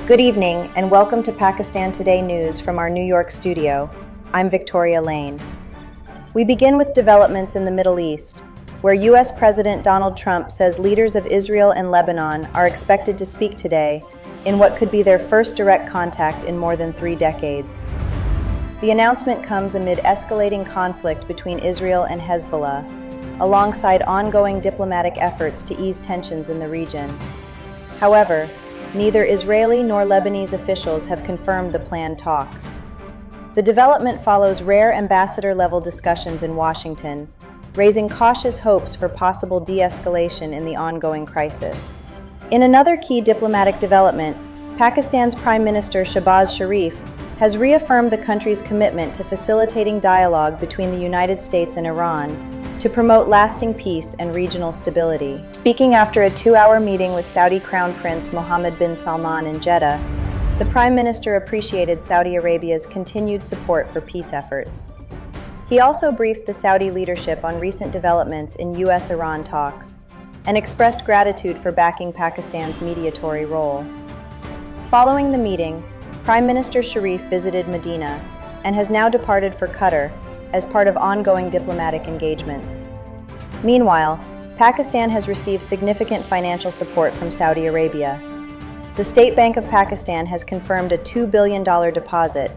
Good evening, and welcome to Pakistan Today News from our New York studio. I'm Victoria Lane. We begin with developments in the Middle East, where U.S. President Donald Trump says leaders of Israel and Lebanon are expected to speak today in what could be their first direct contact in more than 3 decades. The announcement comes amid escalating conflict between Israel and Hezbollah, alongside ongoing diplomatic efforts to ease tensions in the region. However, neither Israeli nor Lebanese officials have confirmed the planned talks. The development follows rare ambassador-level discussions in Washington, raising cautious hopes for possible de-escalation in the ongoing crisis. In another key diplomatic development, Pakistan's Prime Minister Shehbaz Sharif has reaffirmed the country's commitment to facilitating dialogue between the United States and Iran to promote lasting peace and regional stability. Speaking after a 2-hour meeting with Saudi Crown Prince Mohammed bin Salman in Jeddah, the Prime Minister appreciated Saudi Arabia's continued support for peace efforts. He also briefed the Saudi leadership on recent developments in U.S.-Iran talks and expressed gratitude for backing Pakistan's mediatory role. Following the meeting, Prime Minister Sharif visited Medina and has now departed for Qatar as part of ongoing diplomatic engagements. Meanwhile, Pakistan has received significant financial support from Saudi Arabia. The State Bank of Pakistan has confirmed a $2 billion deposit,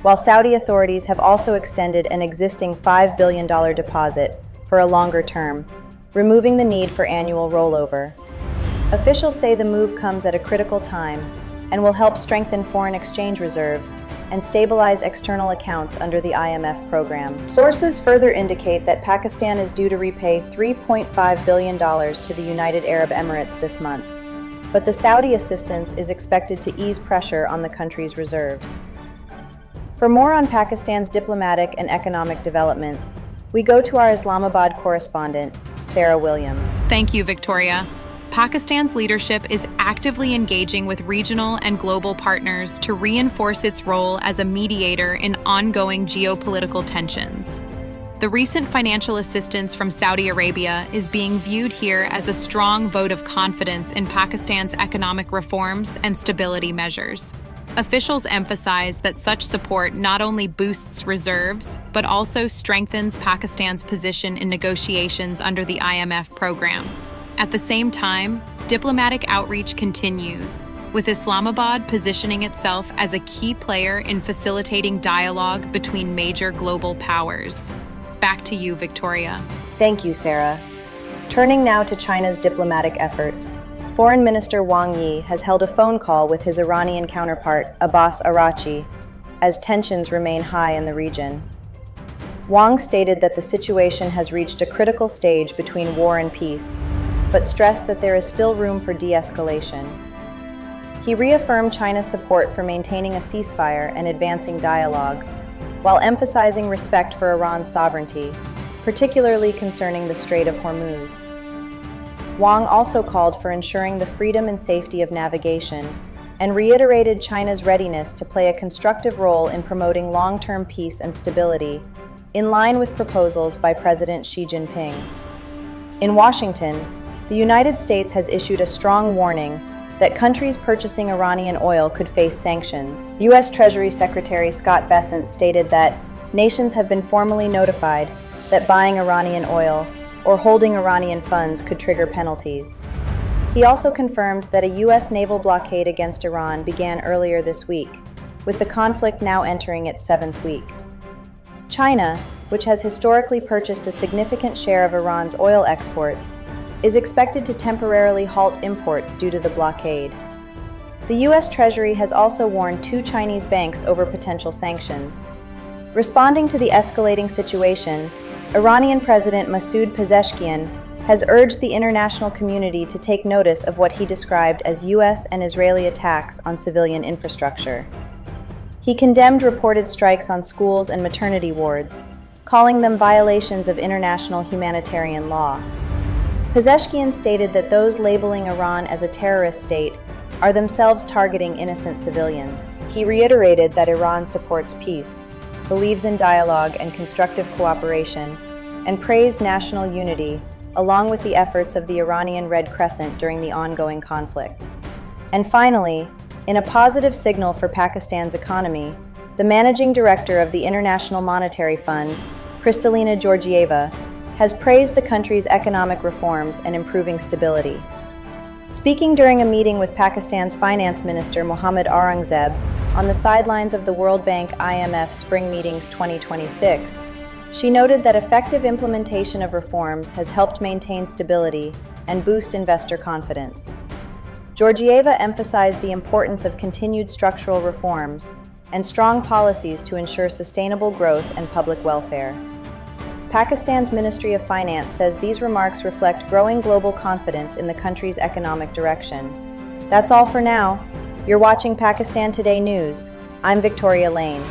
while Saudi authorities have also extended an existing $5 billion deposit for a longer term, removing the need for annual rollover. Officials say the move comes at a critical time and will help strengthen foreign exchange reserves and stabilize external accounts under the IMF program. Sources further indicate that Pakistan is due to repay $3.5 billion to the United Arab Emirates this month, but the Saudi assistance is expected to ease pressure on the country's reserves. For more on Pakistan's diplomatic and economic developments, we go to our Islamabad correspondent, Sarah William. Thank you, Victoria. Pakistan's leadership is actively engaging with regional and global partners to reinforce its role as a mediator in ongoing geopolitical tensions. The recent financial assistance from Saudi Arabia is being viewed here as a strong vote of confidence in Pakistan's economic reforms and stability measures. Officials emphasize that such support not only boosts reserves, but also strengthens Pakistan's position in negotiations under the IMF program. At the same time, diplomatic outreach continues, with Islamabad positioning itself as a key player in facilitating dialogue between major global powers. Back to you, Victoria. Thank you, Sarah. Turning now to China's diplomatic efforts, Foreign Minister Wang Yi has held a phone call with his Iranian counterpart, Abbas Araghchi, as tensions remain high in the region. Wang stated that the situation has reached a critical stage between war and peace, but stressed that there is still room for de-escalation. He reaffirmed China's support for maintaining a ceasefire and advancing dialogue, while emphasizing respect for Iran's sovereignty, particularly concerning the Strait of Hormuz. Wang also called for ensuring the freedom and safety of navigation, and reiterated China's readiness to play a constructive role in promoting long-term peace and stability, in line with proposals by President Xi Jinping. In Washington, the United States has issued a strong warning that countries purchasing Iranian oil could face sanctions. U.S. Treasury Secretary Scott Bessent stated that nations have been formally notified that buying Iranian oil or holding Iranian funds could trigger penalties. He also confirmed that a U.S. naval blockade against Iran began earlier this week, with the conflict now entering its 7th week. China, which has historically purchased a significant share of Iran's oil exports, is expected to temporarily halt imports due to the blockade. The U.S. Treasury has also warned 2 Chinese banks over potential sanctions. Responding to the escalating situation, Iranian President Masoud Pezeshkian has urged the international community to take notice of what he described as U.S. and Israeli attacks on civilian infrastructure. He condemned reported strikes on schools and maternity wards, calling them violations of international humanitarian law. Pezeshkian stated that those labeling Iran as a terrorist state are themselves targeting innocent civilians. He reiterated that Iran supports peace, believes in dialogue and constructive cooperation, and praised national unity, along with the efforts of the Iranian Red Crescent during the ongoing conflict. And finally, In a positive signal for Pakistan's economy, the managing director of the International Monetary Fund, Kristalina Georgieva, has praised the country's economic reforms and improving stability. Speaking during a meeting with Pakistan's Finance Minister Mohammad Aurangzeb on the sidelines of the World Bank IMF Spring Meetings 2026, she noted that effective implementation of reforms has helped maintain stability and boost investor confidence. Georgieva emphasized the importance of continued structural reforms and strong policies to ensure sustainable growth and public welfare. Pakistan's Ministry of Finance says these remarks reflect growing global confidence in the country's economic direction. That's all for now. You're watching Pakistan Today News. I'm Victoria Lane.